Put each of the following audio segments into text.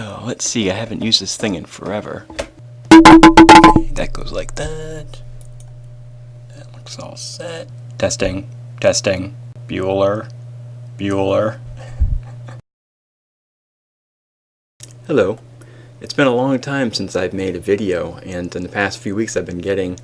Oh, let's see, I haven't used this thing in forever. That goes like that. That looks all set. Testing, testing. Bueller, Bueller. Hello. It's been a long time since I've made a video, and in the past few weeks I've been getting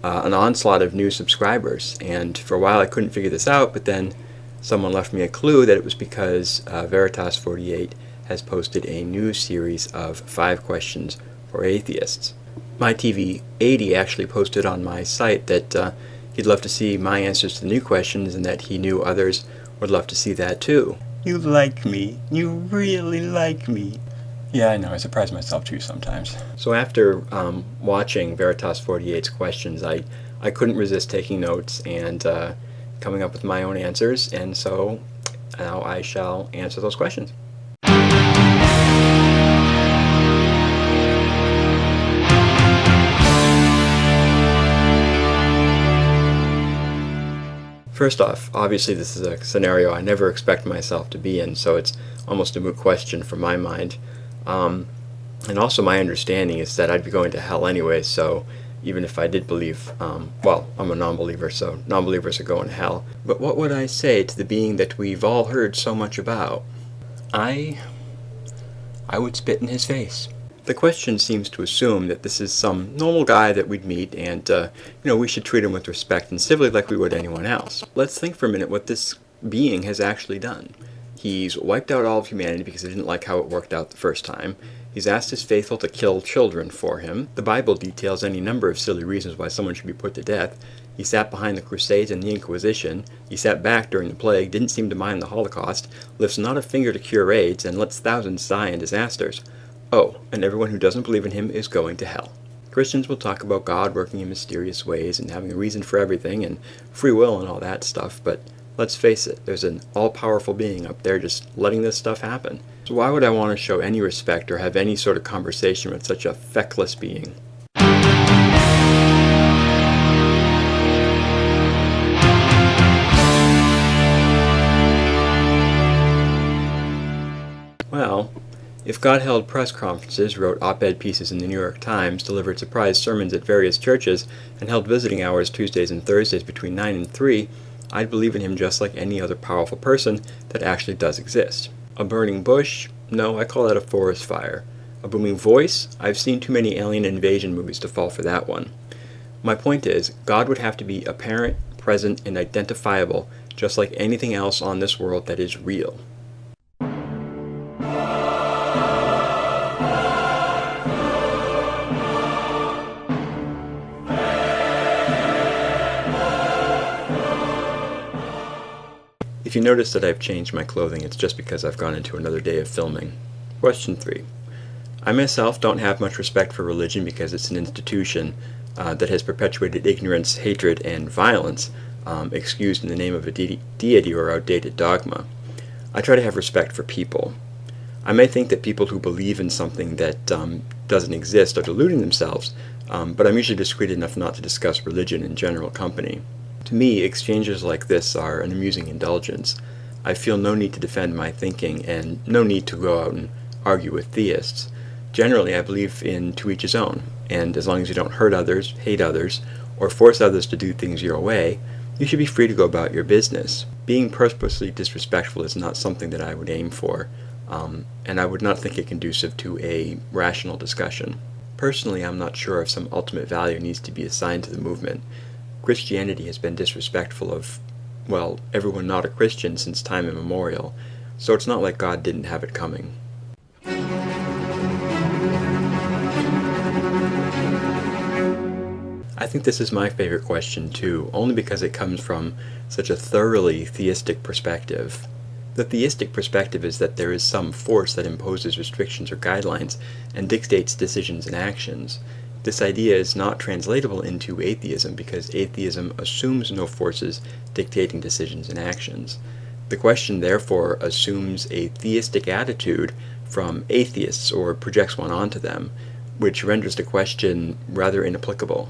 an onslaught of new subscribers, and for a while I couldn't figure this out, but then someone left me a clue that it was because Veritas48 has posted a new series of 5 questions for atheists. My TV 80 actually posted on my site that he'd love to see my answers to the new questions and that he knew others would love to see that too. You like me. You really like me. Yeah, I know. I surprise myself too sometimes. So after watching Veritas48's questions, I couldn't resist taking notes and coming up with my own answers, and so now I shall answer those questions. First off, obviously this is a scenario I never expect myself to be in, so it's almost a moot question from my mind. And also my understanding is that I'd be going to hell anyway, so even if I did believe, well, I'm a non-believer, so non-believers are going to hell. But what would I say to the being that we've all heard so much about? I would spit in his face. The question seems to assume that this is some normal guy that we'd meet and, we should treat him with respect and civilly like we would anyone else. Let's think for a minute what this being has actually done. He's wiped out all of humanity because he didn't like how it worked out the first time. He's asked his faithful to kill children for him. The Bible details any number of silly reasons why someone should be put to death. He sat behind the Crusades and the Inquisition. He sat back during the plague, didn't seem to mind the Holocaust, lifts not a finger to cure AIDS, and lets thousands die in disasters. Oh, and everyone who doesn't believe in him is going to hell. Christians will talk about God working in mysterious ways and having a reason for everything and free will and all that stuff, but let's face it, there's an all-powerful being up there just letting this stuff happen. So why would I want to show any respect or have any sort of conversation with such a feckless being? Well, if God held press conferences, wrote op-ed pieces in the New York Times, delivered surprise sermons at various churches, and held visiting hours Tuesdays and Thursdays between 9 and 3, I'd believe in him just like any other powerful person that actually does exist. A burning bush? No, I call that a forest fire. A booming voice? I've seen too many alien invasion movies to fall for that one. My point is, God would have to be apparent, present, and identifiable, just like anything else on this world that is real. If you notice that I've changed my clothing, it's just because I've gone into another day of filming. Question 3. I myself don't have much respect for religion because it's an institution that has perpetuated ignorance, hatred, and violence, excused in the name of a deity or outdated dogma. I try to have respect for people. I may think that people who believe in something that doesn't exist are deluding themselves, but I'm usually discreet enough not to discuss religion in general company. To me, exchanges like this are an amusing indulgence. I feel no need to defend my thinking and no need to go out and argue with theists. Generally, I believe in to each his own, and as long as you don't hurt others, hate others, or force others to do things your way, you should be free to go about your business. Being purposely disrespectful is not something that I would aim for, and I would not think it conducive to a rational discussion. Personally, I'm not sure if some ultimate value needs to be assigned to the movement. Christianity has been disrespectful of, well, everyone not a Christian since time immemorial, so it's not like God didn't have it coming. I think this is my favorite question too, only because it comes from such a thoroughly theistic perspective. The theistic perspective is that there is some force that imposes restrictions or guidelines and dictates decisions and actions. This idea is not translatable into atheism because atheism assumes no forces dictating decisions and actions. The question therefore assumes a theistic attitude from atheists or projects one onto them, which renders the question rather inapplicable.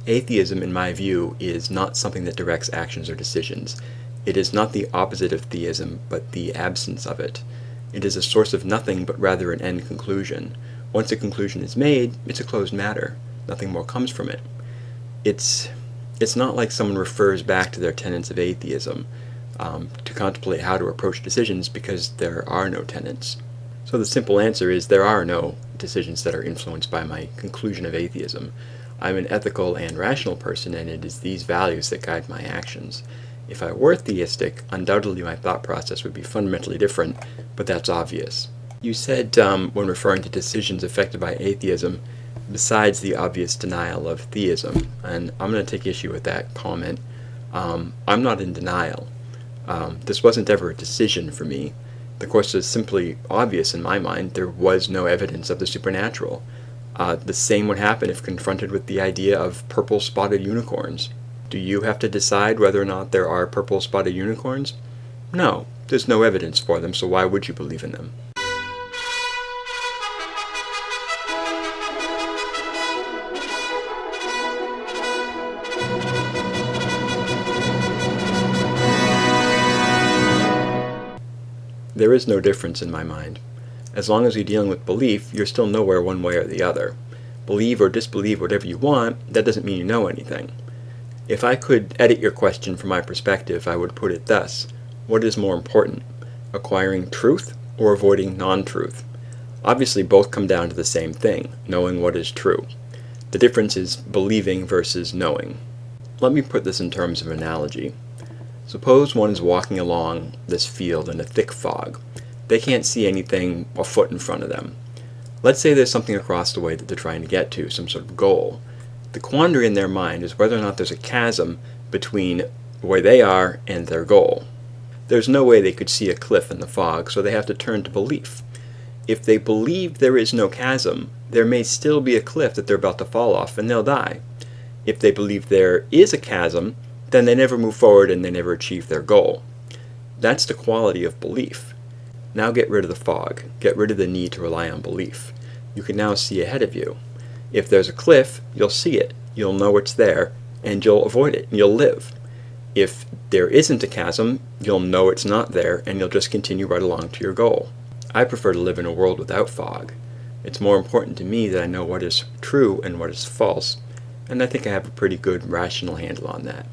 Atheism, in my view, is not something that directs actions or decisions. It is not the opposite of theism, but the absence of it. It is a source of nothing, but rather an end conclusion. Once a conclusion is made, it's a closed matter. Nothing more comes from it. It's not like someone refers back to their tenets of atheism to contemplate how to approach decisions, because there are no tenets. So the simple answer is there are no decisions that are influenced by my conclusion of atheism. I'm an ethical and rational person, and it is these values that guide my actions. If I were theistic, undoubtedly my thought process would be fundamentally different, but that's obvious. You said, when referring to decisions affected by atheism, besides the obvious denial of theism, and I'm going to take issue with that comment. I'm not in denial. This wasn't ever a decision for me. The course is simply obvious in my mind. There was no evidence of the supernatural. The same would happen if confronted with the idea of purple spotted unicorns. Do you have to decide whether or not there are purple spotted unicorns? No, there's no evidence for them, so why would you believe in them? There is no difference in my mind. As long as you're dealing with belief, you're still nowhere one way or the other. Believe or disbelieve whatever you want, that doesn't mean you know anything. If I could edit your question from my perspective, I would put it thus: what is more important, acquiring truth or avoiding non-truth? Obviously, both come down to the same thing, knowing what is true. The difference is believing versus knowing. Let me put this in terms of analogy. Suppose one is walking along this field in a thick fog. They can't see anything a foot in front of them. Let's say there's something across the way that they're trying to get to, some sort of goal. The quandary in their mind is whether or not there's a chasm between where they are and their goal. There's no way they could see a cliff in the fog, so they have to turn to belief. If they believe there is no chasm, there may still be a cliff that they're about to fall off, and they'll die. If they believe there is a chasm, then they never move forward and they never achieve their goal. That's the quality of belief. Now get rid of the fog. Get rid of the need to rely on belief. You can now see ahead of you. If there's a cliff, you'll see it. You'll know it's there, and you'll avoid it, and you'll live. If there isn't a chasm, you'll know it's not there, and you'll just continue right along to your goal. I prefer to live in a world without fog. It's more important to me that I know what is true and what is false, and I think I have a pretty good rational handle on that.